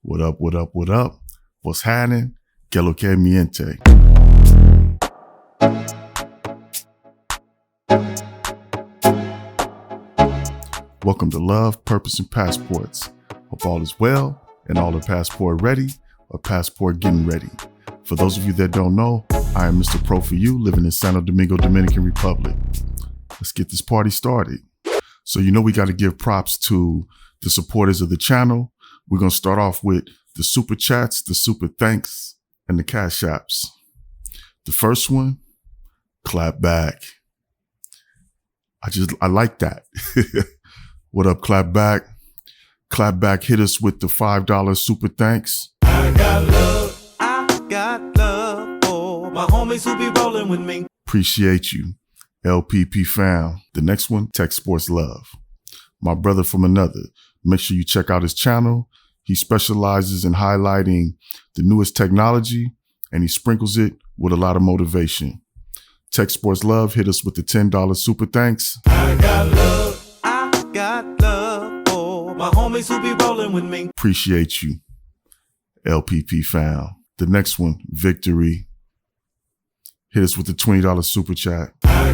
What up, what up, what up? What's happening? Que lo que miente? Welcome to Love, Purpose, and Passports. Hope all is well and all are passport ready or passport getting ready. For those of you that don't know, I am Mr. Pro for You, living in Santo Domingo, Dominican Republic. Let's get this party started. So you know we got to give props to the supporters of the channel. We're going to start off with the super chats, the super thanks, and the cash apps. The first one, clap back. I like that. What up, clap back? Clap back hit us with the $5 super thanks. I got love for my homies who be rolling with me. Appreciate you. LPP fam. The next one, Tech Sports Love. My brother from another. Make sure you check out his channel. He specializes in highlighting the newest technology and he sprinkles it with a lot of motivation. Tech Sports Love hit us with the $10 super thanks. I got love for my homies who be rolling with me. Appreciate you. LPP fam. The next one, Victory. Hit us with the $20 super chat. I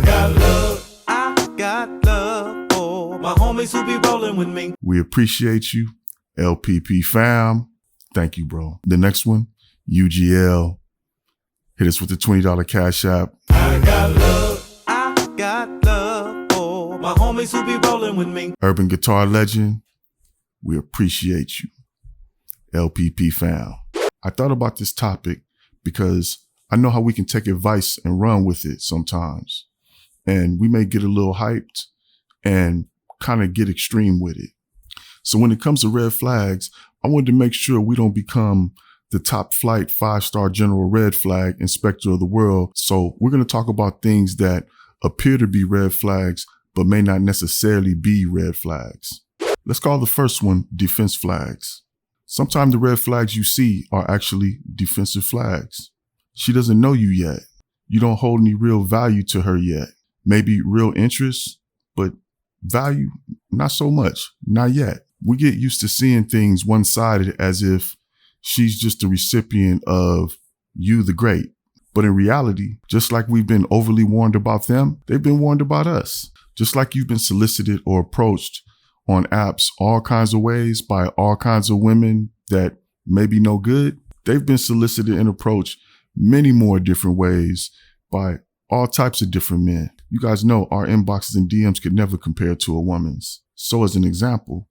got love for my homies who be rolling with me. We appreciate you. LPP fam. Thank you, bro. The next one, UGL. Hit us with the $20 cash app. I got love for my homies who be rolling with me. Urban Guitar Legend. We appreciate you. LPP fam. I thought about this topic because I know how we can take advice and run with it sometimes. And we may get a little hyped and kind of get extreme with it. So when it comes to red flags, I wanted to make sure we don't become the top flight 5-star general red flag inspector of the world. So we're going to talk about things that appear to be red flags, but may not necessarily be red flags. Let's call the first one defense flags. Sometimes the red flags you see are actually defensive flags. She doesn't know you yet. You don't hold any real value to her yet. Maybe real interest, but value, not so much, not yet. We get used to seeing things one-sided as if she's just the recipient of you, the great. But in reality, just like we've been overly warned about them, they've been warned about us. Just like you've been solicited or approached on apps all kinds of ways by all kinds of women that may be no good, they've been solicited and approached many more different ways by all types of different men. You guys know our inboxes and DMs could never compare to a woman's. So as an example,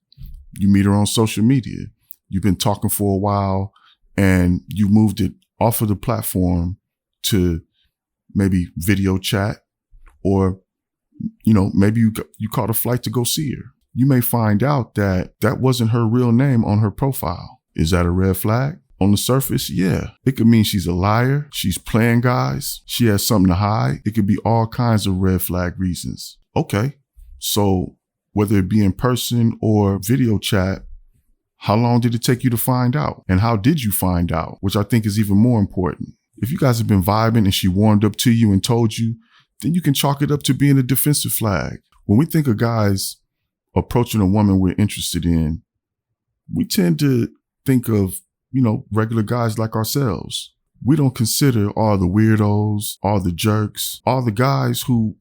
you meet her on social media. You've been talking for a while and you moved it off of the platform to maybe video chat or, maybe you caught a flight to go see her. You may find out that that wasn't her real name on her profile. Is that a red flag? On the surface, yeah. It could mean she's a liar. She's playing guys. She has something to hide. It could be all kinds of red flag reasons. Okay. So whether it be in person or video chat, how long did it take you to find out? And how did you find out? Which I think is even more important. If you guys have been vibing and she warmed up to you and told you, then you can chalk it up to being a defensive flag. When we think of guys approaching a woman we're interested in, we tend to think of, regular guys like ourselves. We don't consider all the weirdos, all the jerks, all the guys who,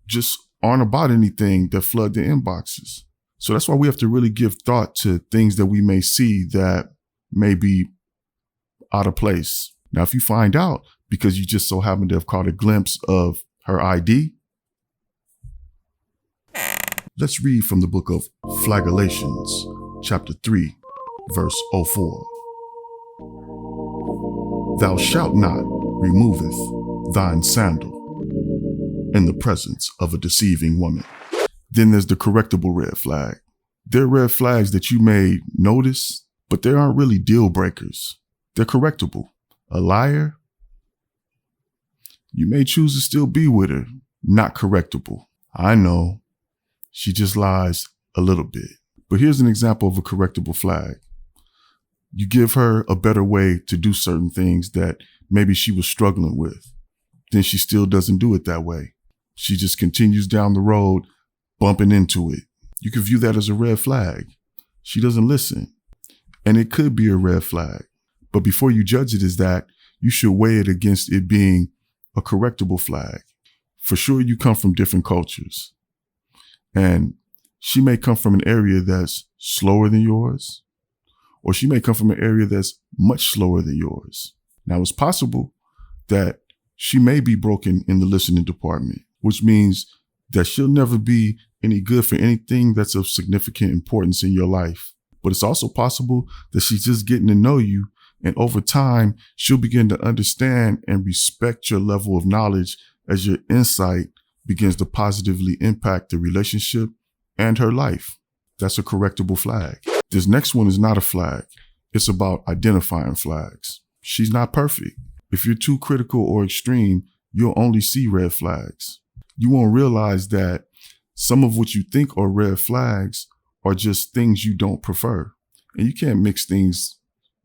just aren't about anything that flood the inboxes. So that's why we have to really give thought to things that we may see that may be out of place. Now, if you find out because you just so happen to have caught a glimpse of her ID, let's read from the book of Flagellations, chapter 3, verse 04. Thou shalt not removeth thine sandal in the presence of a deceiving woman. Then there's the correctable red flag. They're red flags that you may notice, but they aren't really deal breakers. They're correctable. A liar, you may choose to still be with her, not correctable. I know, she just lies a little bit. But here's an example of a correctable flag. You give her a better way to do certain things that maybe she was struggling with. Then she still doesn't do it that way. She just continues down the road, bumping into it. You could view that as a red flag. She doesn't listen. and it could be a red flag. But before you judge it as that, you should weigh it against it being a correctable flag. For sure, you come from different cultures, and she may come from an area that's slower than yours, or she may come from an area that's much slower than yours. Now, it's possible that she may be broken in the listening department, which means that she'll never be any good for anything that's of significant importance in your life. But it's also possible that she's just getting to know you, and over time, she'll begin to understand and respect your level of knowledge as your insight begins to positively impact the relationship and her life. That's a correctable flag. This next one is not a flag. It's about identifying flags. She's not perfect. If you're too critical or extreme, you'll only see red flags. You won't realize that some of what you think are red flags are just things you don't prefer. And you can't mix things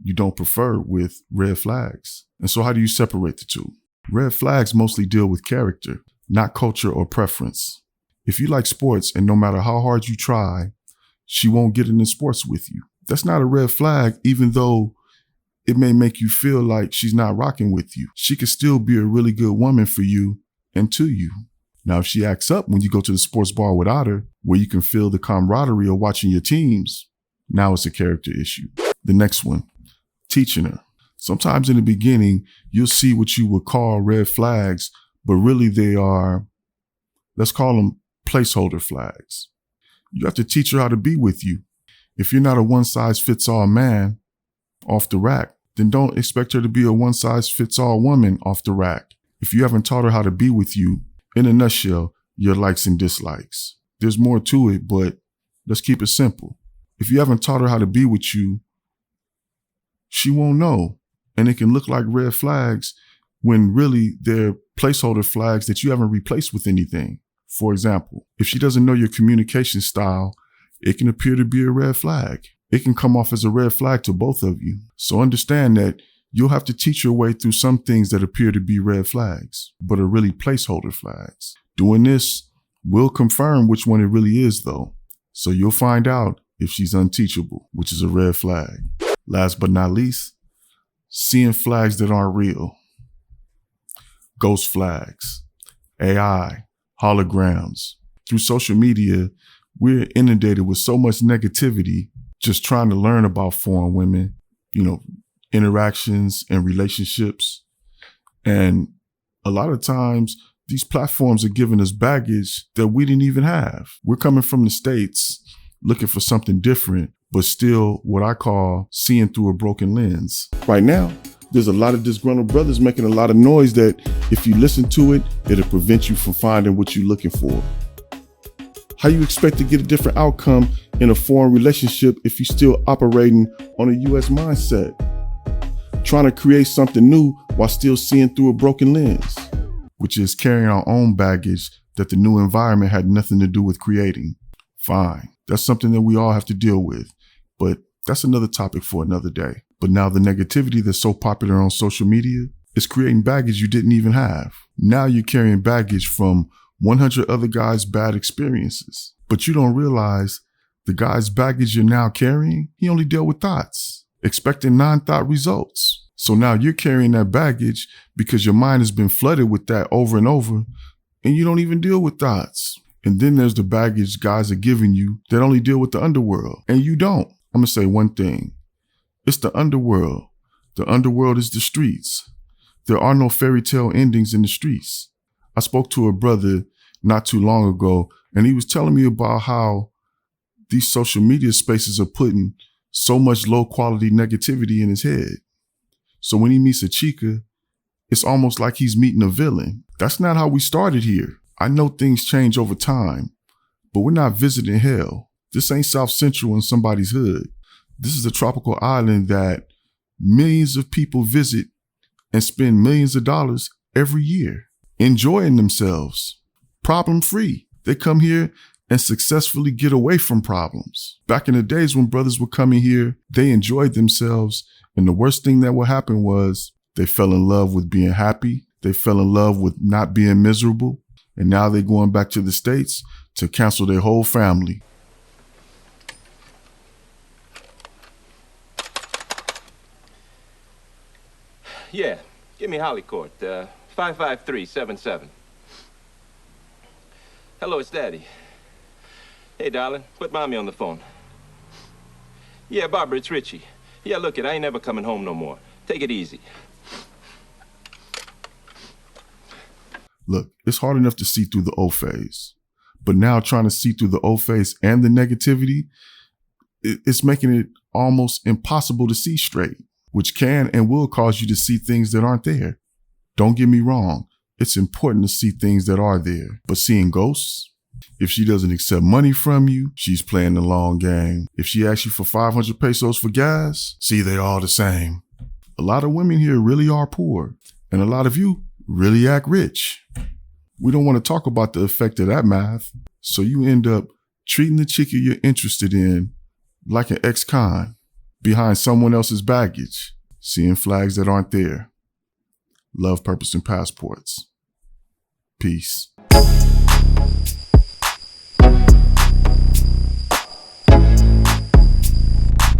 you don't prefer with red flags. And so how do you separate the two? Red flags mostly deal with character, not culture or preference. If you like sports and no matter how hard you try, she won't get into sports with you, that's not a red flag, even though it may make you feel like she's not rocking with you. She could still be a really good woman for you and to you. Now, if she acts up when you go to the sports bar without her, where you can feel the camaraderie of watching your teams, now it's a character issue. The next one, teaching her. Sometimes in the beginning, you'll see what you would call red flags, but really they are, let's call them placeholder flags. You have to teach her how to be with you. If you're not a one-size-fits-all man off the rack, then don't expect her to be a one-size-fits-all woman off the rack. If you haven't taught her how to be with you, in a nutshell, your likes and dislikes. There's more to it, but let's keep it simple. If you haven't taught her how to be with you, she won't know. And it can look like red flags when really they're placeholder flags that you haven't replaced with anything. For example, if she doesn't know your communication style, it can appear to be a red flag. It can come off as a red flag to both of you. So understand that you'll have to teach your way through some things that appear to be red flags, but are really placeholder flags. Doing this will confirm which one it really is, though. So you'll find out if she's unteachable, which is a red flag. Last but not least, seeing flags that aren't real. Ghost flags, AI, holograms. Through social media, we're inundated with so much negativity just trying to learn about foreign women, interactions and relationships. And a lot of times these platforms are giving us baggage that we didn't even have. We're coming from the States looking for something different, but still what I call seeing through a broken lens. Right now, there's a lot of disgruntled brothers making a lot of noise that if you listen to it, it'll prevent you from finding what you're looking for. How you expect to get a different outcome in a foreign relationship if you're still operating on a U.S. mindset? Trying to create something new while still seeing through a broken lens, which is carrying our own baggage that the new environment had nothing to do with creating. Fine, that's something that we all have to deal with, but that's another topic for another day. But now the negativity that's so popular on social media is creating baggage you didn't even have. Now you're carrying baggage from 100 other guys' bad experiences, but you don't realize the guy's baggage you're now carrying, he only dealt with thoughts, expecting non-thought results. So now you're carrying that baggage because your mind has been flooded with that over and over, and you don't even deal with thoughts. And then there's the baggage guys are giving you that only deal with the underworld, and you don't. I'm gonna say one thing. It's the underworld. The underworld is the streets. There are no fairy tale endings in the streets. I spoke to a brother not too long ago, and he was telling me about how these social media spaces are putting so much low quality negativity in his head. So when he meets a chica, it's almost like he's meeting a villain. That's not how we started here. I know things change over time, but we're not visiting hell. This ain't South Central in somebody's hood. This is a tropical island that millions of people visit and spend millions of dollars every year, enjoying themselves, problem-free. They come here and successfully get away from problems. Back in the days when brothers were coming here, they enjoyed themselves, and the worst thing that would happen was they fell in love with being happy. They fell in love with not being miserable, and now they're going back to the States to cancel their whole family. Yeah. Give me Hollycourt. 55377. Hello, it's Daddy. Hey, darling. Put Mommy on the phone. Yeah, Barbara, it's Richie. Yeah, look, I ain't never coming home no more. Take it easy. Look, it's hard enough to see through the O phase, but now trying to see through the O phase and the negativity, it's making it almost impossible to see straight, which can and will cause you to see things that aren't there. Don't get me wrong. It's important to see things that are there, but seeing ghosts, if she doesn't accept money from you, she's playing the long game. If she asks you for 500 pesos for gas, see, they all the same. A lot of women here really are poor, and a lot of you really act rich. We don't want to talk about the effect of that math, so you end up treating the chickie you're interested in like an ex-con behind someone else's baggage, seeing flags that aren't there. Love, purpose, and passports. Peace.